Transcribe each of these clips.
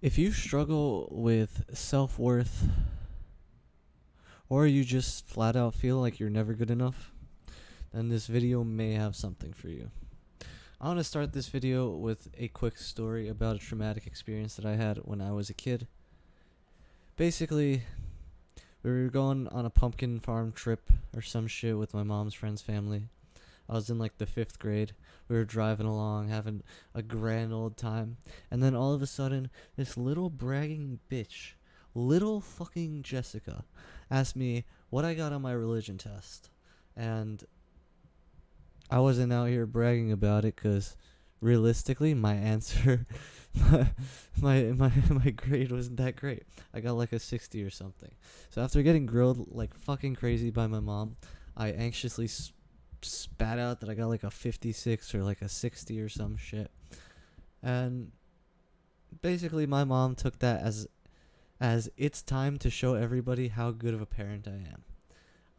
If you struggle with self-worth, or you just flat out feel like you're never good enough, then this video may have something for you. I want to start this video with a quick story about a traumatic experience that I had when I was a kid. Basically, we were going on a pumpkin farm trip or some shit with my mom's friend's family. I was in like the 5th grade. We were driving along, having a grand old time. And then all of a sudden, this little bragging bitch, little fucking Jessica, asked me what I got on my religion test. And I wasn't out here bragging about it because realistically, my answer, my grade wasn't that great. I got like a 60 or something. So after getting grilled like fucking crazy by my mom, I anxiously spat out that I got like a 56 or like a 60 or some shit. And basically my mom took that as it's time to show everybody how good of a parent I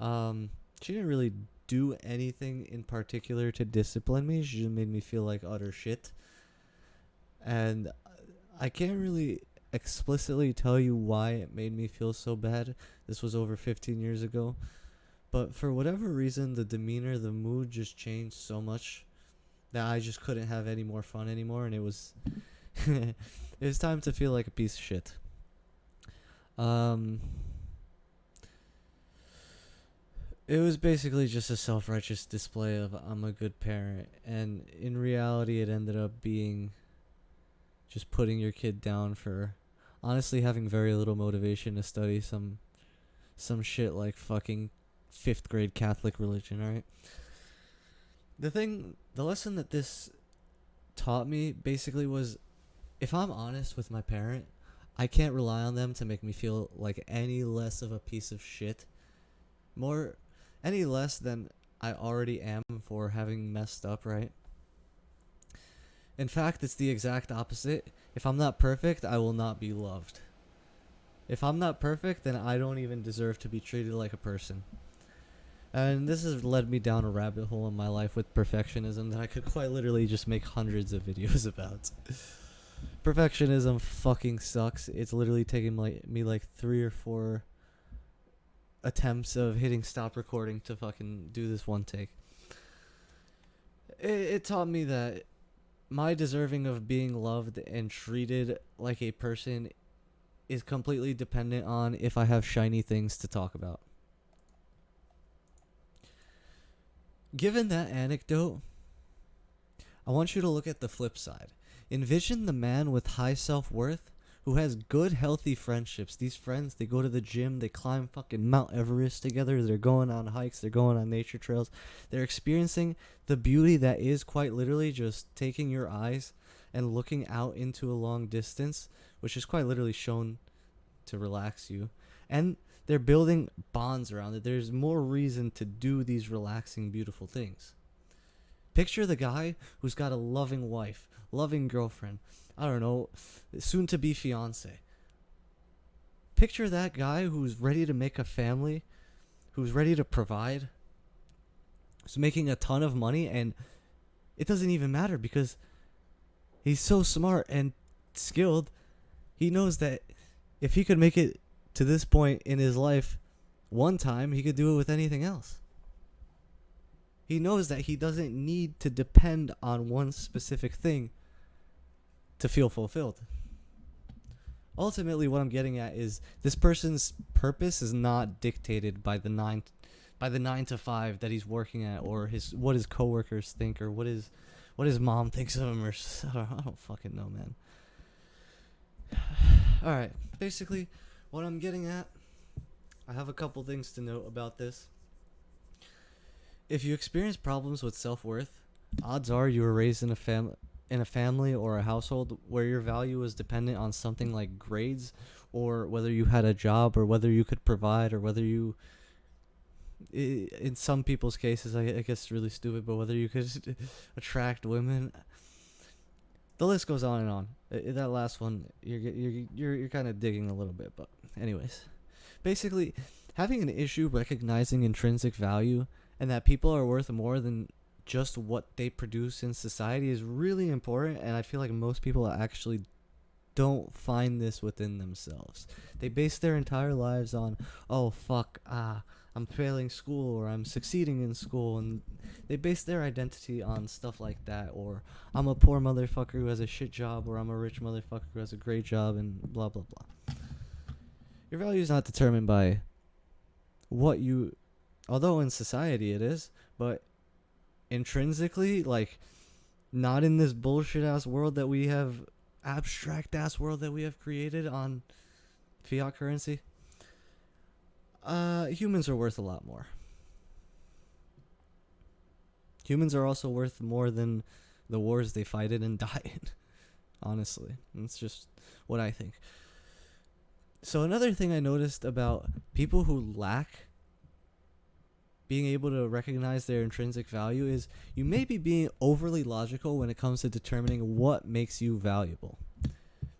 am. She didn't really do anything in particular to discipline me. She just made me feel like utter shit. And I can't really explicitly tell you why it made me feel so bad. This was over 15 years ago. But for whatever reason, the demeanor, the mood just changed so much that I just couldn't have any more fun anymore, and it was it was time to feel like a piece of shit. It was basically just a self-righteous display of I'm a good parent, and in reality it ended up being just putting your kid down for honestly having very little motivation to study some shit like fucking 5th grade Catholic religion, alright? The lesson that this taught me basically was, if I'm honest with my parent, I can't rely on them to make me feel like any less of a piece of shit. Any less than I already am for having messed up, right? In fact, it's the exact opposite. If I'm not perfect, I will not be loved. If I'm not perfect, then I don't even deserve to be treated like a person. And this has led me down a rabbit hole in my life with perfectionism that I could quite literally just make hundreds of videos about. Perfectionism fucking sucks. It's literally taken me like 3 or 4 attempts of hitting stop recording to fucking do this one take. It taught me that my deserving of being loved and treated like a person is completely dependent on if I have shiny things to talk about. Given that anecdote, I want you to look at the flip side. Envision the man with high self-worth who has good, healthy friendships. These friends, they go to the gym, they climb fucking Mount Everest together, they're going on hikes, they're going on nature trails, they're experiencing the beauty that is quite literally just taking your eyes and looking out into a long distance, which is quite literally shown to relax you. And they're building bonds around it. There's more reason to do these relaxing, beautiful things. Picture the guy who's got a loving wife, loving girlfriend, I don't know, soon to be fiance. Picture that guy who's ready to make a family, who's ready to provide, who's making a ton of money, and it doesn't even matter because he's so smart and skilled. He knows that if he could make it to this point in his life one time, he could do it with anything else. He knows that he doesn't need to depend on one specific thing to feel fulfilled. Ultimately, what I'm getting at is this person's purpose is not dictated by the 9 to 5 that he's working at, or what his coworkers think, or what his mom thinks of him, or I don't fucking know, man. All right, basically, what I'm getting at, I have a couple things to note about this. If you experience problems with self-worth, odds are you were raised in a family or a household where your value is dependent on something like grades, or whether you had a job, or whether you could provide, or whether you, in some people's cases, I guess it's really stupid, but whether you could attract women. The list goes on and on. That last one, you're kind of digging a little bit, but anyways, basically, having an issue recognizing intrinsic value and that people are worth more than just what they produce in society is really important, and I feel like most people actually don't find this within themselves. They base their entire lives on, oh fuck, I'm failing school or I'm succeeding in school, and they base their identity on stuff like that, or I'm a poor motherfucker who has a shit job, or I'm a rich motherfucker who has a great job, and blah blah blah. Your value is not determined by what you, although in society it is, but intrinsically, like, not in this bullshit ass world that we have, abstract ass world that we have created on fiat currency. Humans are worth a lot more. Humans are also worth more than the wars they fight in and die in. Honestly, that's just what I think. So another thing I noticed about people who lack being able to recognize their intrinsic value is you may be being overly logical when it comes to determining what makes you valuable.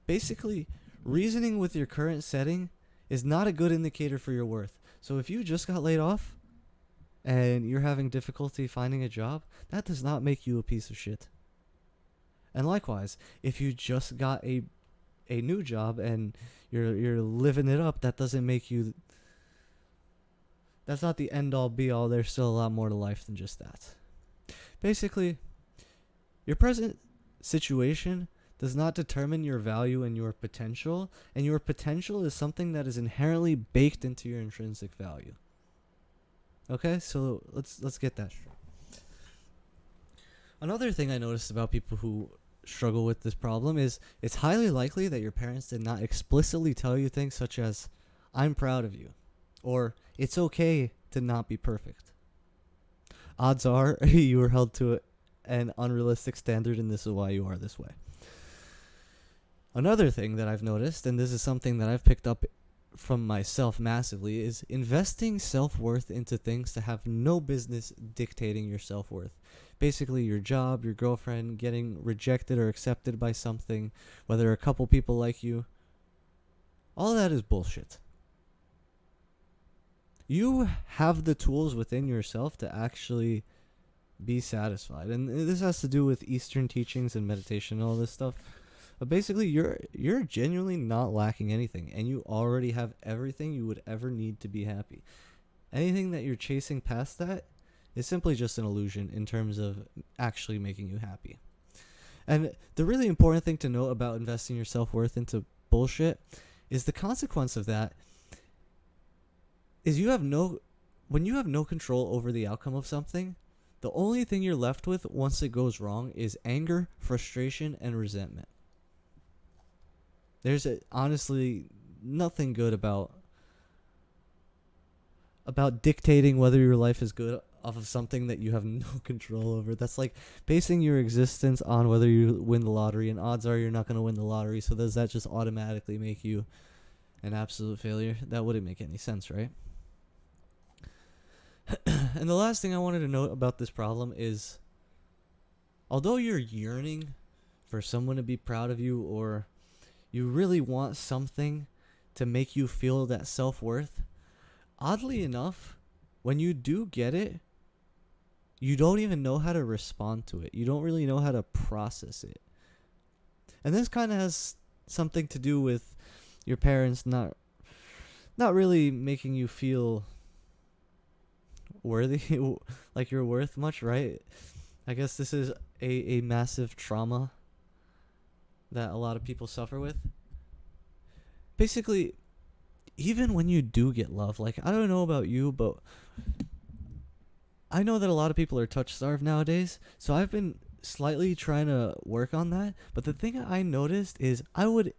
Basically, reasoning with your current setting is not a good indicator for your worth. So if you just got laid off and you're having difficulty finding a job, that does not make you a piece of shit. And likewise, if you just got a new job and you're living it up, that doesn't make you, that's not the end all be all. There's still a lot more to life than just that. Basically, your present situation does not determine your value and your potential is something that is inherently baked into your intrinsic value. Okay, so let's get that straight. Another thing I noticed about people who struggle with this problem is it's highly likely that your parents did not explicitly tell you things such as, I'm proud of you, or it's okay to not be perfect. Odds are you were held to an unrealistic standard, and this is why you are this way. Another thing that I've noticed, and this is something that I've picked up from myself massively, is investing self-worth into things that have no business dictating your self-worth. Basically, your job, your girlfriend, getting rejected or accepted by something, whether a couple people like you. All that is bullshit. You have the tools within yourself to actually be satisfied. And this has to do with Eastern teachings and meditation and all this stuff. But basically, you're genuinely not lacking anything, and you already have everything you would ever need to be happy. Anything that you're chasing past that is simply just an illusion in terms of actually making you happy. And the really important thing to note about investing your self-worth into bullshit is the consequence of that is when you have no control over the outcome of something, the only thing you're left with once it goes wrong is anger, frustration, and resentment. There's honestly nothing good about dictating whether your life is good off of something that you have no control over. That's like basing your existence on whether you win the lottery, and odds are you're not going to win the lottery, so does that just automatically make you an absolute failure? That wouldn't make any sense, right? And the last thing I wanted to note about this problem is, although you're yearning for someone to be proud of you, or you really want something to make you feel that self-worth, oddly enough, when you do get it, you don't even know how to respond to it. You don't really know how to process it. And this kind of has something to do with your parents not really making you feel worthy, like you're worth much, right? I guess this is a massive trauma that a lot of people suffer with. Basically, even when you do get love, like, I don't know about you, but I know that a lot of people are touch starved nowadays, so I've been slightly trying to work on that. But the thing I noticed is I would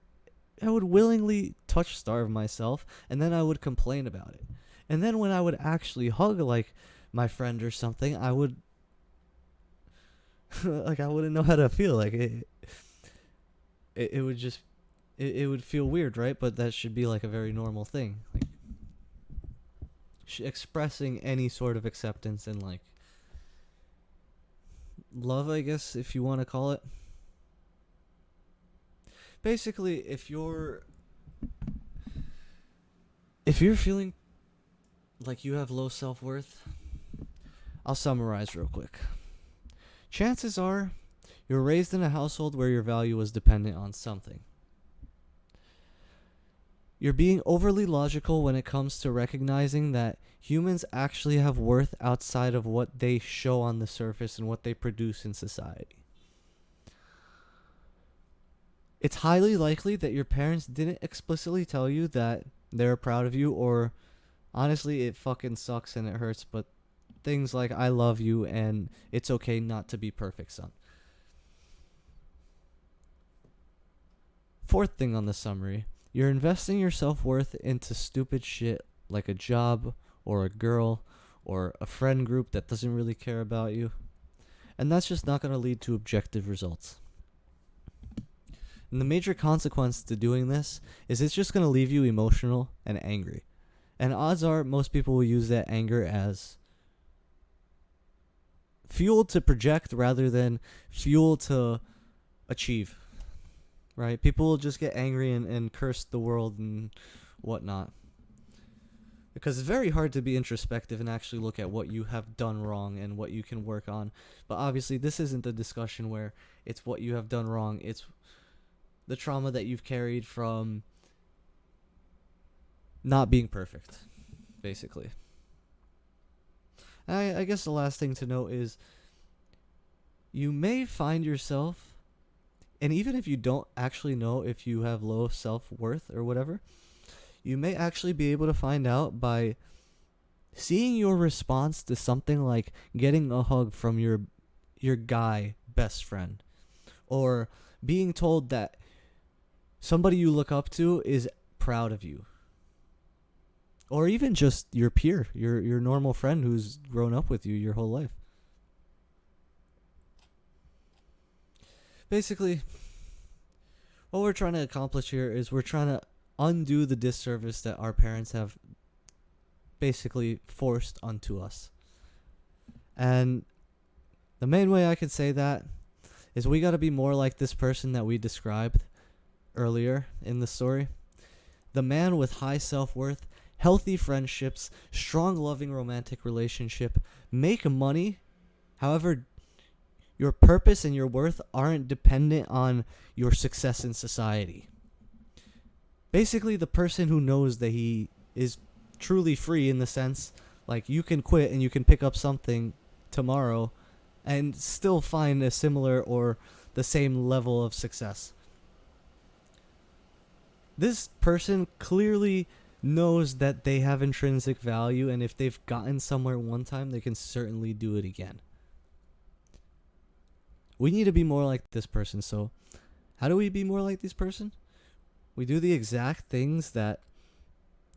willingly touch starve myself, and then I would complain about it. And then when I would actually hug, like, my friend or something, I would like, I wouldn't know how to feel. Like, it would just it would feel weird, right? But that should be like a very normal thing, like expressing any sort of acceptance and like love, I guess, if you want to call it. Basically, if you're feeling like you have low self-worth, I'll summarize real quick. Chances are you're raised in a household where your value was dependent on something. You're being overly logical when it comes to recognizing that humans actually have worth outside of what they show on the surface and what they produce in society. It's highly likely that your parents didn't explicitly tell you that they're proud of you, or honestly, it fucking sucks and it hurts, but things like I love you and it's okay not to be perfect, son. Fourth thing on the summary, you're investing your self-worth into stupid shit like a job or a girl or a friend group that doesn't really care about you. And that's just not going to lead to objective results. And the major consequence to doing this is it's just going to leave you emotional and angry. And odds are most people will use that anger as fuel to project rather than fuel to achieve. Right? People will just get angry and curse the world and whatnot. Because it's very hard to be introspective and actually look at what you have done wrong and what you can work on. But obviously this isn't a discussion where it's what you have done wrong. It's the trauma that you've carried from not being perfect, basically. I guess the last thing to note is you may find yourself, and even if you don't actually know if you have low self-worth or whatever, you may actually be able to find out by seeing your response to something like getting a hug from your guy best friend, or being told that somebody you look up to is proud of you, or even just your peer, your normal friend who's grown up with you your whole life. Basically, what we're trying to accomplish here is we're trying to undo the disservice that our parents have basically forced onto us. And the main way I could say that is we got to be more like this person that we described earlier in the story. The man with high self-worth, healthy friendships, strong loving romantic relationship, make money. However, your purpose and your worth aren't dependent on your success in society. Basically, the person who knows that he is truly free, in the sense, like, you can quit and you can pick up something tomorrow and still find a similar or the same level of success. This person clearly knows that they have intrinsic value, and if they've gotten somewhere one time, they can certainly do it again. We need to be more like this person. So how do we be more like this person? We do the exact things that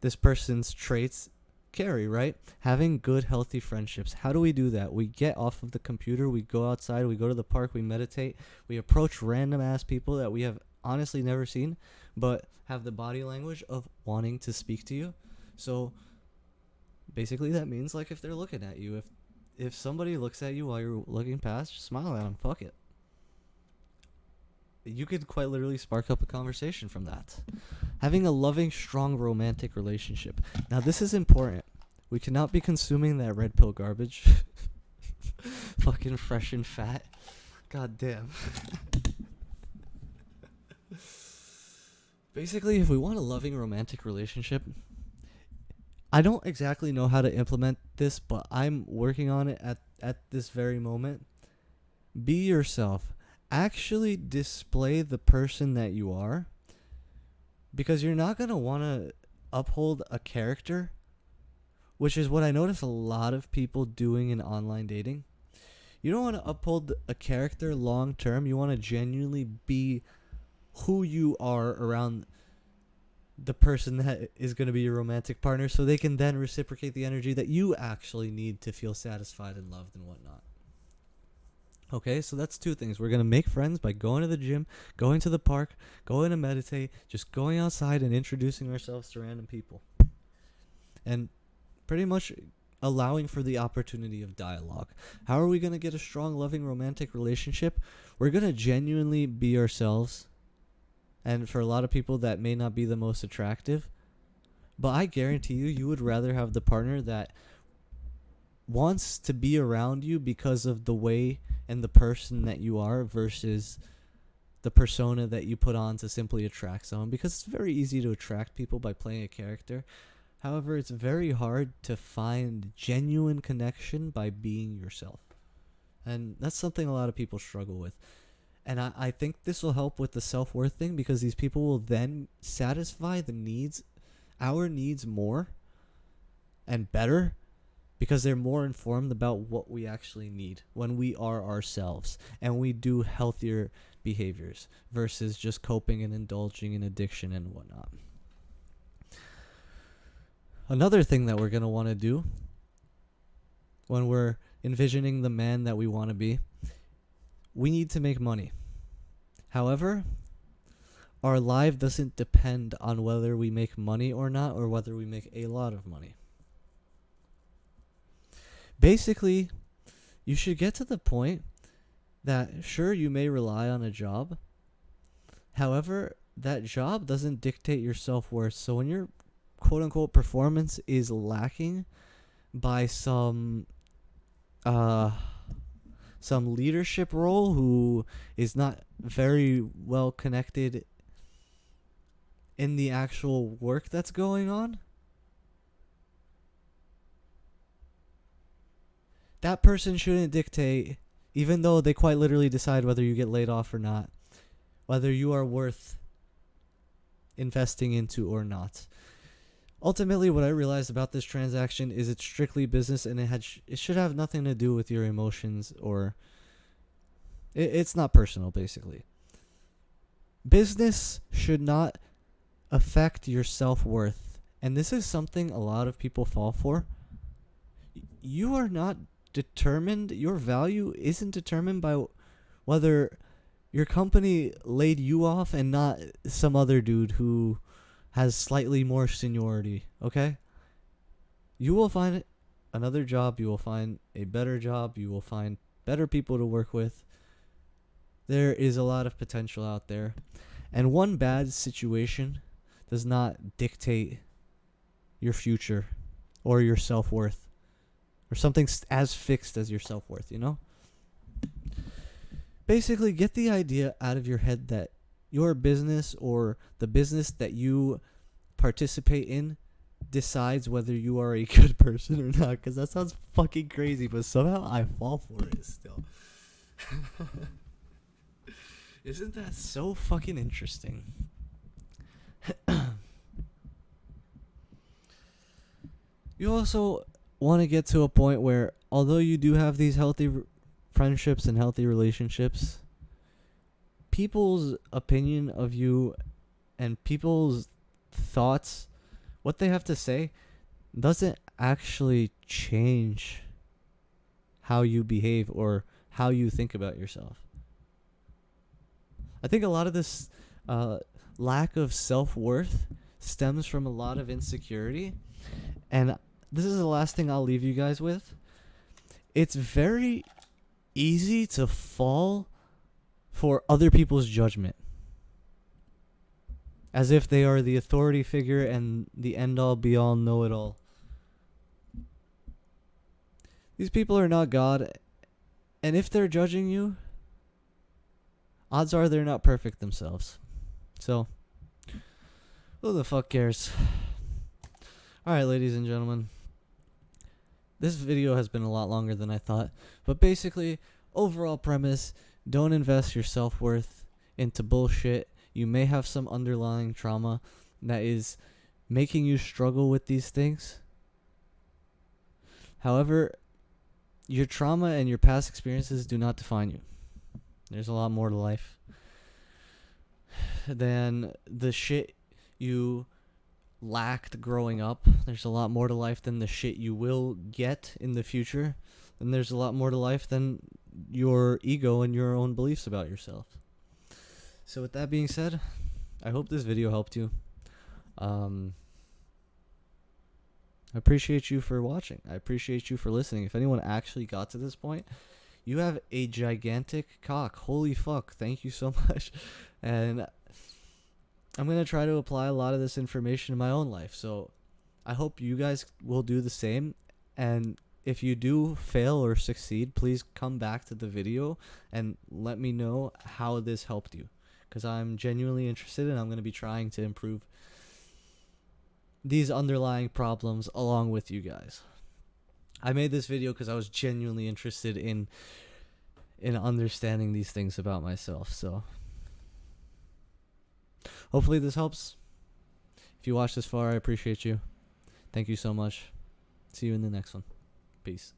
this person's traits carry, right? Having good, healthy friendships. How do we do that? We get off of the computer, we go outside, we go to the park, we meditate, we approach random ass people that we have honestly never seen, but have the body language of wanting to speak to you. So basically that means, like, if they're looking at you, if somebody looks at you while you're looking past, just smile at them. Fuck it. You could quite literally spark up a conversation from that. Having a loving, strong, romantic relationship. Now, this is important. We cannot be consuming that red pill garbage. Fucking fresh and fat. God damn. Basically, if we want a loving, romantic relationship, I don't exactly know how to implement this, but I'm working on it at this very moment. Be yourself. Actually display the person that you are, because you're not going to want to uphold a character, which is what I notice a lot of people doing in online dating. You don't want to uphold a character long term. You want to genuinely be who you are around the person that is going to be your romantic partner, so they can then reciprocate the energy that you actually need to feel satisfied and loved and whatnot. Okay, so that's two things. We're going to make friends by going to the gym, going to the park, going to meditate, just going outside and introducing ourselves to random people. And pretty much allowing for the opportunity of dialogue. How are we going to get a strong, loving, romantic relationship? We're going to genuinely be ourselves. And for a lot of people, that may not be the most attractive. But I guarantee you would rather have the partner that wants to be around you because of the way and the person that you are, versus the persona that you put on to simply attract someone, because it's very easy to attract people by playing a character. However, it's very hard to find genuine connection by being yourself. And that's something a lot of people struggle with. And I think this will help with the self-worth thing, because these people will then satisfy our needs more and better, because they're more informed about what we actually need when we are ourselves and we do healthier behaviors versus just coping and indulging in addiction and whatnot. Another thing that we're going to want to do when we're envisioning the man that we want to be, we need to make money. However, our life doesn't depend on whether we make money or not, or whether we make a lot of money. Basically, you should get to the point that, sure, you may rely on a job. However, that job doesn't dictate your self-worth. So when your quote-unquote performance is lacking by some leadership role who is not very well connected in the actual work that's going on, that person shouldn't dictate, even though they quite literally decide whether you get laid off or not, whether you are worth investing into or not. Ultimately, what I realized about this transaction is it's strictly business, and it should have nothing to do with your emotions, or it's not personal, basically. Business should not affect your self-worth, and this is something a lot of people fall for. You are not determined, your value isn't determined by whether your company laid you off and not some other dude who has slightly more seniority, okay? You will find another job, you will find a better job, you will find better people to work with. There is a lot of potential out there. And one bad situation does not dictate your future or your self-worth, or something as fixed as your self-worth, you know? Basically, get the idea out of your head that your business or the business that you participate in decides whether you are a good person or not, because that sounds fucking crazy, but somehow I fall for it still. Isn't that so fucking interesting? You also want to get to a point where, although you do have these healthy friendships and healthy relationships, people's opinion of you and people's thoughts, what they have to say, doesn't actually change how you behave or how you think about yourself. I think a lot of this lack of self-worth stems from a lot of insecurity, and this is the last thing I'll leave you guys with. It's very easy to fall for other people's judgment, as if they are the authority figure and the end-all be-all know-it-all. These people are not God, and if they're judging you, odds are they're not perfect themselves. So, who the fuck cares? Alright, ladies and gentlemen. This video has been a lot longer than I thought. But basically, overall premise, don't invest your self-worth into bullshit. You may have some underlying trauma that is making you struggle with these things. However, your trauma and your past experiences do not define you. There's a lot more to life than the shit you lacked growing up. There's a lot more to life than the shit you will get in the future. And there's a lot more to life than your ego and your own beliefs about yourself. So with that being said, I hope this video helped you. I appreciate you for watching. I appreciate you for listening. If anyone actually got to this point, you have a gigantic cock. Holy fuck. Thank you so much. And I'm going to try to apply a lot of this information in my own life. So I hope you guys will do the same. And if you do fail or succeed, please come back to the video and let me know how this helped you. because I'm genuinely interested, and I'm going to be trying to improve these underlying problems along with you guys. I made this video because I was genuinely interested in understanding these things about myself. So hopefully this helps. If you watched this far, I appreciate you. Thank you so much. See you in the next one. Peace.